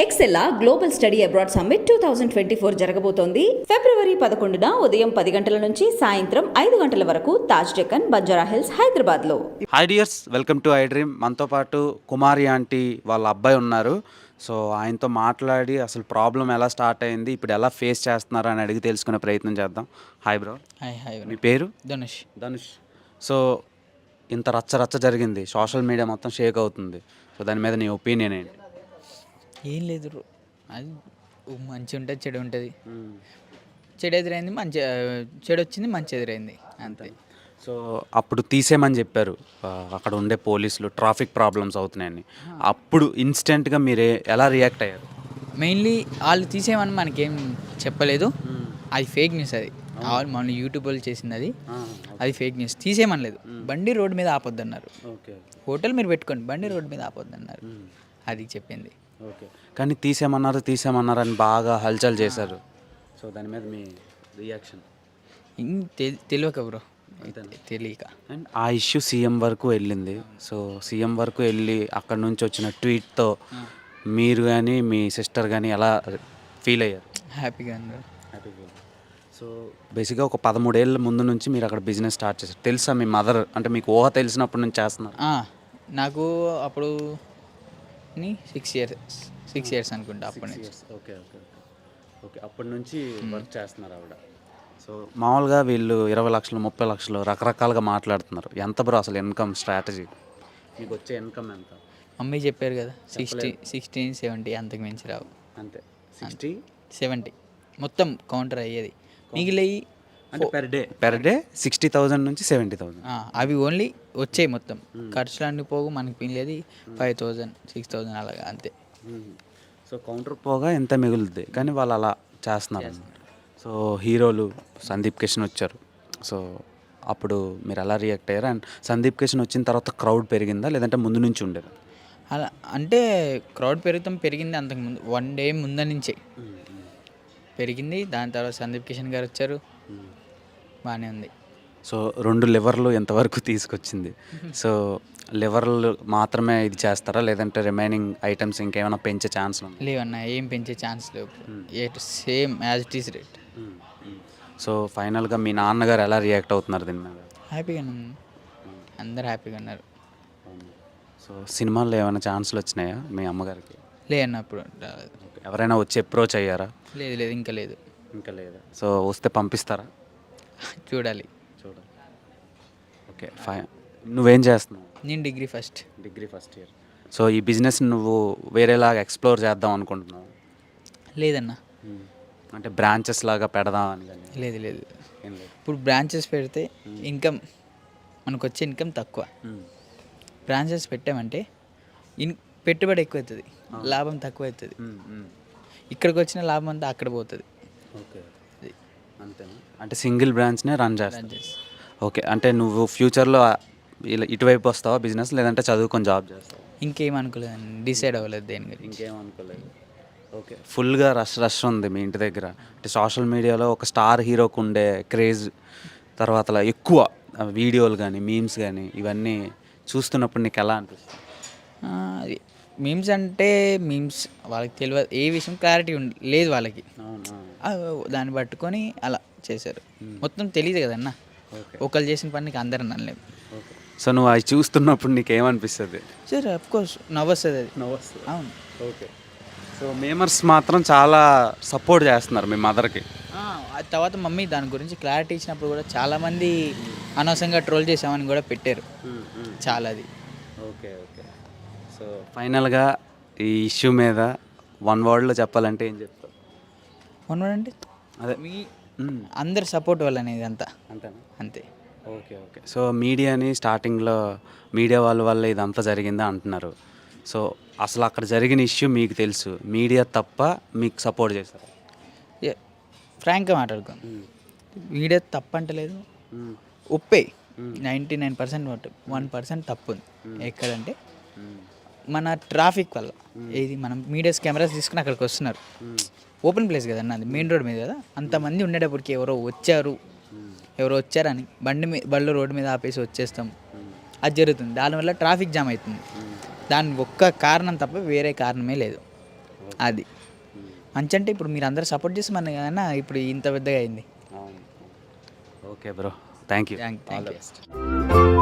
ఎక్సెల్లా global study abroad summit 2024 జరగబోతోంది. ఫిబ్రవరి 11న ఉదయం 10 గంటల నుంచి సాయంత్రం 5 గంటల వరకు తాజ్ డెక్కన్, బంజారా హిల్స్, హైదరాబాద్లో. Hi dears, welcome to iDream. మనతో పాటు కుమారి ఆంటీ వాళ్ళ అబ్బాయి ఉన్నారు. సో ఆయనతో మాట్లాడి అసలు ప్రాబ్లం ఎలా స్టార్ట్ అయింది, ఇప్పుడు ఎలా ఫేస్ చేస్తున్నారు అని అడిగి తెలుసుకునే ప్రయత్నం చేద్దాం. Hi bro. హాయ్. మీ పేరు? ధనుష్. సో ఇంత రచ్చ జరిగింది, సోషల్ మీడియా మొత్తం షేక్ అవుతుంది. సో దాని మీద నీ ఒపీనియన్ ఏంటి? ఏం లేదు, అది మంచి ఉంటుంది, చెడు ఉంటుంది. చెడు ఎదురైంది, చెడు వచ్చింది, మంచి ఎదురైంది, అంతే. సో అప్పుడు తీసేయమని చెప్పారు అక్కడ ఉండే పోలీసులు, ట్రాఫిక్ ప్రాబ్లమ్స్ అవుతున్నాయని. అప్పుడు ఇన్స్టెంట్గా మీరు ఎలా రియాక్ట్ అయ్యారు? మెయిన్లీ వాళ్ళు తీసేయమని మనకేం చెప్పలేదు, అది ఫేక్ న్యూస్. అది మన యూట్యూబ్ వాళ్ళు చేసింది, అది ఫేక్ న్యూస్. తీసేయమనలేదు, బండి రోడ్డు మీద ఆపొద్దు అన్నారు. హోటల్ మీరు పెట్టుకోండి, బండి రోడ్డు మీద ఆపొద్దు అన్నారు, అది చెప్పింది. ఓకే, కానీ తీసేయమన్నారు అని బాగా హల్చల్ చేశారు. సో దాని మీద మీ రియాక్షన్? తెలియక బ్రో, తెలియక. అండ్ ఆ ఇష్యూ సీఎం వరకు వెళ్ళింది. సో సీఎం వరకు వెళ్ళి అక్కడ నుంచి వచ్చిన ట్వీట్తో మీరు కానీ మీ సిస్టర్ కానీ ఎలా ఫీల్ అయ్యారు? హ్యాపీగా అన్నారు. సో బేసిక్గా ఒక 13 ఏళ్ళ ముందు నుంచి మీరు అక్కడ బిజినెస్ స్టార్ట్ చేశారు. తెలుసా మీ మదర్, అంటే మీకు ఊహ తెలిసినప్పటి నుంచి చేస్తున్నారు? నాకు అప్పుడు 6 ఇయర్స్ అనుకుంటా, అప్పటి నుంచి. ఓకే, అప్పటి నుంచి వర్క్ చేస్తున్నారు ఆవిడ. సో మామూలుగా వీళ్ళు 20 లక్షలు 30 లక్షలు రకరకాలుగా మాట్లాడుతున్నారు. ఎంత బ్రో అసలు ఇన్కమ్ స్ట్రాటజీ? మీకు వచ్చే ఇన్కమ్ ఎంత? మమ్మీ చెప్పారు కదా, 60, 70, అంతకు మించి రావు. అంతే, 60, 70 మొత్తం కౌంటర్ అయ్యేది. మిగిలియి అంటే పెర్ డే 60,000 నుంచి 70,000. అవి ఓన్లీ వచ్చాయి మొత్తం. ఖర్చులు అన్ని పోగు మనకి పిల్లది 5,000, 6,000 అలాగా, అంతే. సో కౌంటర్ పోగా ఎంత మిగులుద్ది, కానీ వాళ్ళు అలా చేస్తున్నారు. సో హీరోలు సందీప్ కిషన్ వచ్చారు. సో అప్పుడు మీరు ఎలా రియాక్ట్ అయ్యారు? అండ్ సందీప్ కిషన్ వచ్చిన తర్వాత క్రౌడ్ పెరిగిందా, లేదంటే ముందు నుంచి ఉండేదా? అలా అంటే క్రౌడ్ పెరిగింది అంతకుముందు, 1 డే ముందు నుంచే పెరిగింది. దాని తర్వాత సందీప్ కిషన్ గారు వచ్చారు, బాగానే ఉంది. సో 2 లివర్లు ఎంతవరకు తీసుకొచ్చింది? సో లివర్లు మాత్రమే ఇది చేస్తారా, లేదంటే రిమైనింగ్ ఐటమ్స్ ఇంకేమైనా పెంచే ఛాన్స్ ఉంది? లేవన్నా, ఏం పెంచే ఛాన్స్ లేవు, same as it is rate. So ఫైనల్గా మీ నాన్నగారు ఎలా రియాక్ట్ అవుతున్నారు దీని మీద? హ్యాపీగా అందరు హ్యాపీగా ఉన్నారు. సో సినిమాల్లో ఏమైనా ఛాన్సులు వచ్చినాయా మీ అమ్మగారికి? లేదన్నప్పుడు ఎవరైనా వచ్చి అప్రోచ్ అయ్యారా? లేదు, ఇంకా లేదు. సో వస్తే పంపిస్తారా? చూడాలి. Okay, fine. నువ్వేం చేస్తున్నావు? నేను డిగ్రీ ఫస్ట్ ఇయర్. సో ఈ బిజినెస్ నువ్వు వేరేలాగా ఎక్స్ప్లోర్ చేద్దాం అనుకుంటున్నావు? లేదన్నా, అంటే బ్రాంచెస్ లాగా పెడదాం అని? లేదు. ఇప్పుడు బ్రాంచెస్ పెడితే ఇన్కమ్, మనకు వచ్చే ఇన్కమ్ తక్కువ. బ్రాంచెస్ పెట్టామంటే పెట్టుబడి ఎక్కువ అవుతుంది, లాభం తక్కువ అవుతుంది. ఇక్కడికి వచ్చిన లాభం అంతా అక్కడ పోతుంది. ఓకే, అంతేనా? అంటే సింగిల్ బ్రాంచ్నే రన్ చేస్తాను. ఓకే, అంటే నువ్వు ఫ్యూచర్లో ఇలా ఇటువైపు వస్తావా బిజినెస్, లేదంటే చదువుకొని జాబ్ చేస్తావా? ఇంకేం అనుకోలేదు, డిసైడ్ అవ్వలేదు దేని గురించి. ఇంకేం అనుకోలేదు. ఓకే, ఫుల్గా రష్ ఉంది మీ ఇంటి దగ్గర. అంటే సోషల్ మీడియాలో ఒక స్టార్ హీరోకు ఉండే క్రేజ్, తర్వాత ఎక్కువ వీడియోలు కానీ మీమ్స్ కానీ ఇవన్నీ చూస్తున్నప్పుడు నీకు ఎలా అనిపిస్తుంది? మీమ్స్ అంటే మీమ్స్ వాళ్ళకి తెలియదు, ఏ విషయం క్లారిటీ లేదు వాళ్ళకి. దాన్ని పట్టుకొని అలా చేశారు, మొత్తం తెలియదు కదన్నా. ఒకళ్ళు చేసిన పనికి అందరూ అనలేము. సో నువ్వు అవి చూస్తున్నప్పుడు నీకు ఏమనిపిస్తుంది? సరే, అఫ్కోర్స్ నవ్వొస్తుంది. అది అవును. ఓకే, సో మేమర్స్ మాత్రం చాలా సపోర్ట్ చేస్తున్నారు మీ మదర్కి. తర్వాత మమ్మీ దాని గురించి క్లారిటీ ఇచ్చినప్పుడు కూడా చాలామంది అనవసరంగా ట్రోల్ చేసామని కూడా పెట్టారు చాలా. అది ఓకే. సో ఫైనల్గా ఈ ఇష్యూ మీద 1 వర్డ్లో చెప్పాలంటే ఏం చెప్తావు? 1 వర్డ్ అంటే అదే మీ అందరి సపోర్ట్ వల్ల అనేది అంతే. ఓకే. సో మీడియాని స్టార్టింగ్లో మీడియా వాళ్ళ వల్ల ఇదంతా జరిగిందా అంటున్నారు. సో అసలు అక్కడ జరిగిన ఇష్యూ మీకు తెలుసు, మీడియా తప్ప మీకు సపోర్ట్ చేస్తారు? ఫ్రాంక్గా మాట్లాడుకోండి, మీడియా తప్పు అంటలేదు, ఒప్పే 99% 1% తప్పు ఉంది. ఎక్కడంటే మన ట్రాఫిక్ వల్ల. ఏది మనం మీడియాస్ కెమెరాస్ తీసుకుని అక్కడికి వస్తున్నారు, ఓపెన్ ప్లేస్ కదన్న, అది మెయిన్ రోడ్ మీద కదా. అంతమంది ఉండేటప్పటికి ఎవరో వచ్చారని బళ్ళు రోడ్డు మీద ఆపేసి వచ్చేస్తాం, అది జరుగుతుంది. దానివల్ల ట్రాఫిక్ జామ్ అవుతుంది. దాని ఒక్క కారణం తప్ప వేరే కారణమే లేదు. అది మంచి అంటే ఇప్పుడు మీరు అందరూ సపోర్ట్ చేసి మన కన్నా ఇప్పుడు ఇంత పెద్దగా అయింది. Okay bro, thank you. Thank you.